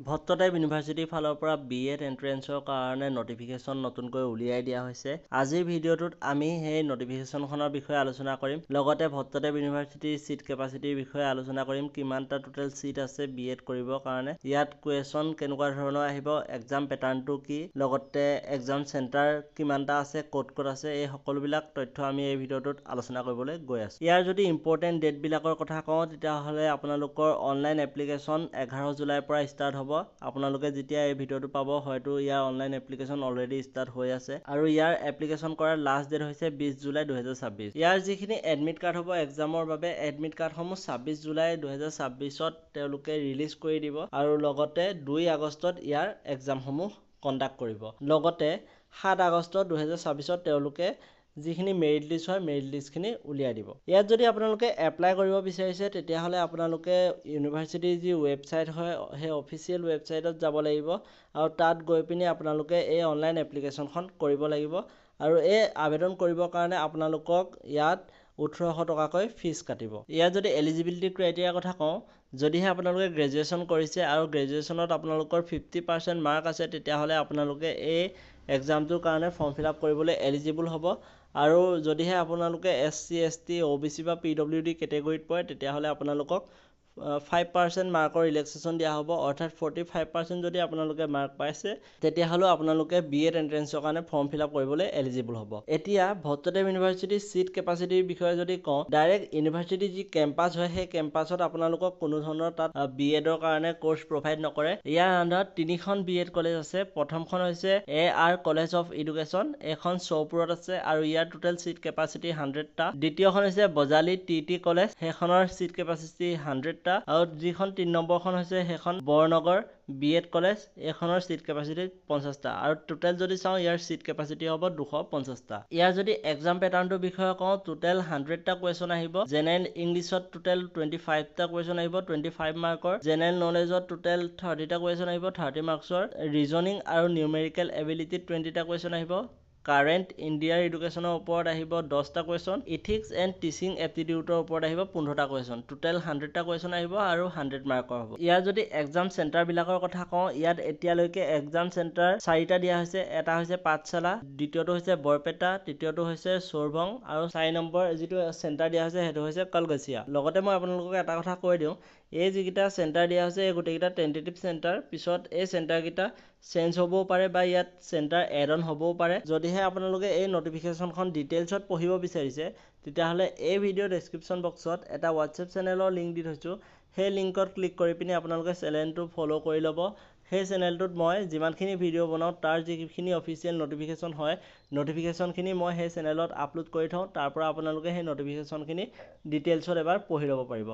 ভট্টদেৱ ইউনিভাৰ্চিটিৰ ফালৰ পৰা BEd এন্ট্ৰেন্সৰ কাৰণে নটিফিকেশ্যন নতুনকৈ উলিয়াই দিয়া হৈছে। আজিৰ ভিডিঅ'টোত আমি সেই নটিফিকেশ্যনখনৰ বিষয়ে আলোচনা কৰিম। লগতে ভট্টদেৱ ইউনিভাৰ্চিটিৰ সিট কেপাচিটিৰ বিষয়ে আলোচনা কৰিম। কিমানটা টোটেল সিট আছে BEd কৰিবৰ কাৰণে, ইয়াত কুৱেশ্যন কেনেকুৱা ধৰণৰ আহিব, এক্সাম পেটাৰ্ণটো কি, লগতে এক্সাম চেণ্টাৰ কিমানটা আছে, ক'ত আছে, এই সকলোবিলাক তথ্য আমি এই ভিডিঅ'টোত আলোচনা কৰিবলৈ গৈ আছোঁ। ইয়াৰ যদি ইম্পৰ্টেণ্ট ডেটবিলাকৰ কথা কওঁ, তেতিয়াহ'লে আপোনালোকৰ অনলাইন এপ্লিকেশ্যন 11 জুলাইৰ পৰা ষ্টাৰ্ট হ'ব। আপোনালোকে যেতিয়া এই ভিডিঅ'টো পাব, হয়তো ইয়াৰ অনলাইন এপ্লিকেশ্যন অলৰেডি ষ্টাৰ্ট হৈ আছে আৰু ইয়াৰ এপ্লিকেশ্যন কৰাৰ লাষ্ট ডেট হৈছে 20 জুলাই 2026। ইয়াৰ যিখিনি এডমিট কাৰ্ড হ'ব এক্সামৰ বাবে, এডমিট কাৰ্ডসমূহ 26 জুলাই 2026ত তেওঁলোকে ৰিলিজ কৰি দিব আৰু লগতে 2 আগষ্টত ইয়াৰ এক্সামসমূহ কণ্ডাক্ট কৰিব। লগতে 7 আগষ্ট 2026ত তেওঁলোকে যিখিনি মেৰিট লিষ্ট হয়, মেৰিট লিষ্টখিনি উলিয়াই দিব। ইয়াত যদি আপোনালোকে এপ্লাই কৰিব বিচাৰিছে, তেতিয়াহ'লে আপোনালোকে ইউনিভাৰ্চিটিৰ যি ৱেবছাইট হয়, সেই অফিচিয়েল ৱেবছাইটত যাব লাগিব আৰু তাত গৈ পিনি আপোনালোকে এই অনলাইন এপ্লিকেশ্যনখন কৰিব লাগিব আৰু এই আবেদন কৰিবৰ কাৰণে আপোনালোকক ইয়াত 1800 টকাকৈ ফিজ কাটিব। ইয়াত যদি এলিজিবিলিটি ক্ৰাইটেৰিয়াৰ কথা কওঁ, যদিহে আপোনালোকে গ্ৰেজুৱেশ্যন কৰিছে আৰু গ্ৰেজুৱেশ্যনত আপোনালোকৰ 50% মাৰ্ক আছে, তেতিয়াহ'লে আপোনালোকে এই এক্সামটোৰ কাৰণে ফৰ্ম ফিল আপ কৰিবলৈ এলিজিবল হ'ব। আৰু যদিহে আপোনালোকে SC ST OBC বা PWD কেটেগৰীত পৰে, তেতিয়াহ'লে আপোনালোকক 5% মাৰ্কৰ ৰিলেক্সেশ্যন দিয়া হ'ব। অৰ্থাৎ 45% যদি আপোনালোকে মাৰ্ক পাইছে, তেতিয়াহ'লেও আপোনালোকে BEd এন্ট্ৰেন্সৰ কাৰণে ফৰ্ম ফিল আপ কৰিবলৈ এলিজিবল হ'ব। এতিয়া ভট্টদেৱ ইউনিভাৰ্চিটিৰ সিট কেপাচিটিৰ বিষয়ে যদি কওঁ, ডাইৰেক্ট ইউনিভাৰ্চিটিৰ যি কেম্পাছ হয়, সেই কেম্পাছত আপোনালোকক কোনো ধৰণৰ তাত BEdৰ কাৰণে কোৰ্চ প্ৰভাইড নকৰে। ইয়াৰ আণ্ডাৰত 3খন BEd কলেজ আছে। প্ৰথমখন হৈছে AR কলেজ অফ এডুকেশ্যন, এইখন চৌপুৰত আছে আৰু ইয়াৰ টোটেল সিট কেপাচিটি 100টা। দ্বিতীয়খন হৈছে বজালী TT কলেজ, সেইখনৰ সিট কেপাচিটি 100টা আৰু যিখন 3 নম্বৰখন হৈছে সেইখন বৰনগৰ BEd কলেজ, এইখনৰ সিট কেপাচিটি 50টা আৰু টোটেল যদি চাওঁ ইয়াৰ সিট কেপাচিটি হ'ব 250টা। ইয়াৰ যদি এক্সাম পেটাৰ্ণটোৰ বিষয়ে কওঁ, টোটেল 100টা কুৱেশ্যন আহিব। জেনেৰেল ইংলিছত টোটেল 25টা কুৱেশ্যন আহিব, 25 মাৰ্কৰ। জেনেৰেল নলেজত টোটেল 30টা কুৱেশ্যন আহিব, 30 মাৰ্কছৰ। ৰিজনিং আৰু নিউমেৰিকেল এবিলিটিত 20টা কুৱেশ্যন আহিব। কাৰেণ্ট ইণ্ডিয়াৰ এডুকেশ্যনৰ ওপৰত আহিব 10টা কুৱেশ্যন। ইথিক্স এণ্ড টিচিং এপ্টিটিউডৰ ওপৰত আহিব 15টা কুৱেশ্যন। টোটেল 100টা কুৱেশ্যন আহিব আৰু 100 মাৰ্কৰ হ'ব। ইয়াৰ যদি এক্সাম চেণ্টাৰবিলাকৰ কথা কওঁ, ইয়াত এতিয়ালৈকে এক্সাম চেণ্টাৰ 4টা দিয়া হৈছে। এটা হৈছে পাঠশালা, দ্বিতীয়টো হৈছে বৰপেটা, তৃতীয়টো হৈছে চৌৰভং আৰু 4 নম্বৰ যিটো চেণ্টাৰ দিয়া হৈছে সেইটো হৈছে কলগছিয়া। লগতে মই আপোনালোকক এটা কথা কৈ দিওঁ, এই যিকেইটা চেণ্টাৰ দিয়া হৈছে এই গোটেইকেইটা টেণ্টেটিভ চেণ্টাৰ। পিছত এই চেণ্টাৰকেইটা চেঞ্জ হ'বও পাৰে বা ইয়াত চেণ্টাৰ এড অন হ'বও পাৰে। যদিহে আপোনালোকে এই নটিফিকেশ্যনখন ডিটেইলছত পঢ়িব বিচাৰিছে, তেতিয়াহ'লে এই ভিডিঅ' ডেছক্ৰিপশ্যন বক্সত এটা হোৱাটছএপ চেনেলৰ লিংক দি থৈছোঁ। সেই লিংকত ক্লিক কৰি পিনি আপোনালোকে চেনেলটো ফ'ল' কৰি ল'ব। সেই চেনেলটোত মই যিমানখিনি ভিডিঅ' বনাওঁ, তাৰ যিখিনি অফিচিয়েল নটিফিকেশ্যন হয়, নটিফিকেশ্যনখিনি মই সেই চেনেলত আপলোড কৰি থওঁ। তাৰ পৰা আপোনালোকে সেই নটিফিকেশ্যনখিনি ডিটেইলছত এবাৰ পঢ়ি ল'ব পাৰিব।